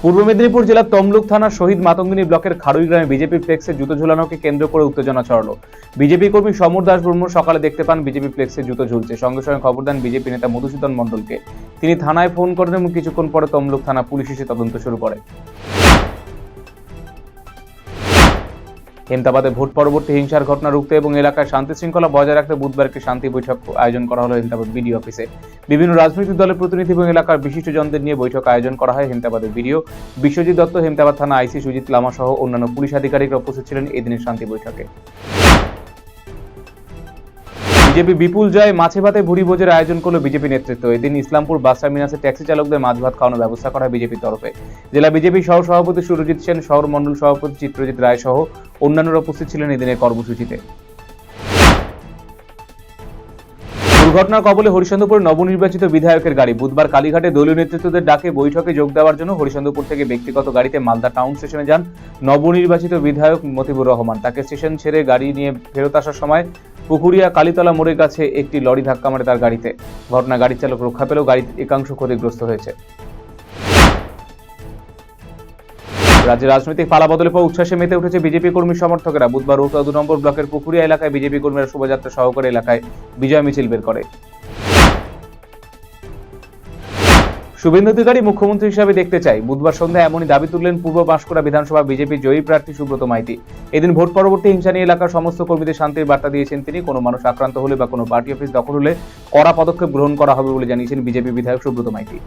পূর্ব মেদিনীপুর জেলার তমলুক থানার শহীদ মাতঙ্গিনী ব্লকের খাড়ুই গ্রামে বিজেপির ফ্লেক্সে জুতো ঝুলানোকে কেন্দ্র করে উত্তেজনা ছড়ালো। বিজেপি কর্মী সমর দাস ব্রহ্ম সকালে দেখতে পান বিজেপি ফ্লেক্সে জুতো ঝুলছে। সঙ্গে সঙ্গে খবর দেন বিজেপি নেতা মধুসূদন মণ্ডলকে। তিনি থানায় ফোন করেন এবং কিছুক্ষণ পরে তমলুক থানা পুলিশ এসে তদন্ত শুরু করে। হেমতাবাদে ভোট পরবর্তী হিংসার ঘটনা রুখতে এবং এলাকায় শান্তি শৃঙ্খলা বজায় রাখতে বুধবার একটি শান্তি বৈঠক আয়োজন করা হলো হেমতাবাদ বিডিও অফিসে। বিভিন্ন রাজনৈতিক দলের প্রতিনিধি এবং এলাকার বিশিষ্টজনদের নিয়ে বৈঠক আয়োজন করা হয়। হেমতাবাদের বিডিও বিশ্বজিৎ দত্ত, হেমতাবাদ থানা আইসি সুজিত লামা সহ অন্যান্য পুলিশ আধিকারিকরা উপস্থিত ছিলেন এদিনের শান্তি বৈঠকে। বিজেপি বিপুল জয় মাছে ভাতে ভুরি ভোজের আয়োজন করলো বিজেপি নেতৃত্ব। এদিন ইসলামপুর বাস টার্মিনাসে ট্যাক্সি চালকদের মাছ ভাত খাওয়ানোর ব্যবস্থা করা হয় বিজেপির তরফে। জেলা বিজেপি সহ সভাপতি সুরজিৎ সেন, শহর মণ্ডল সভাপতি চিত্রজিৎ রায় সহ অন্যান্যরা উপস্থিত ছিলেন এদিনের কর্মসূচিতে। দুর্ঘটনার কবলে হরিশ্চন্দ্রপুর নবনির্বাচিত বিধায়কের গাড়ি। বুধবার কালীঘাটে দলীয় নেতৃত্বদের ডাকে বৈঠকে যোগ দেওয়ার জন্য হরিশ্চন্দ্রপুর থেকে ব্যক্তিগত গাড়িতে মালদা টাউন স্টেশনে যান নবনির্বাচিত বিধায়ক মতিবুর রহমান। তাকে স্টেশন ছেড়ে গাড়ি নিয়ে ফেরত আসার সময় পুকুরিয়া কালীতলা মোড়ের কাছে একটি লরি ধাক্কা মারে তার গাড়িতে। ঘটনা গাড়ির চালক রক্ষা পেলেও গাড়ির একাংশ ক্ষতিগ্রস্ত হয়েছে। রাজ্যে রাজনৈতিক পালাবদলের পর উচ্ছ্বাসে মেতে উঠেছে বিজেপি কর্মী সমর্থকেরা। বুধবার রৌতা 2 নম্বর ব্লকের পুকুরিয়া এলাকায় বিজেপি কর্মীরা শোভাযাত্রা সহকারে এলাকায় বিজয় মিছিল বের করে। শুভেন্দু অধিকারী মুখ্যমন্ত্রী হিসাবে দেখতে চাই, বুধবার সন্ধ্যায় এমনই দাবি তুললেন পূর্ব বাঁশকুড়া বিধানসভা বিজেপি জয়ী প্রার্থী সুব্রত মাইতি। এদিন ভোট পরবর্তী হিংসা নিয়ে এলাকার সমস্ত কর্মীদের শান্তির বার্তা দিয়েছেন তিনি। কোনো মানুষ আক্রান্ত হলে বা কোনো পার্টি অফিস দখল হলে কড়া পদক্ষেপ গ্রহণ করা হবে বলে জানিয়েছেন বিজেপি বিধায়ক সুব্রত মাইতি।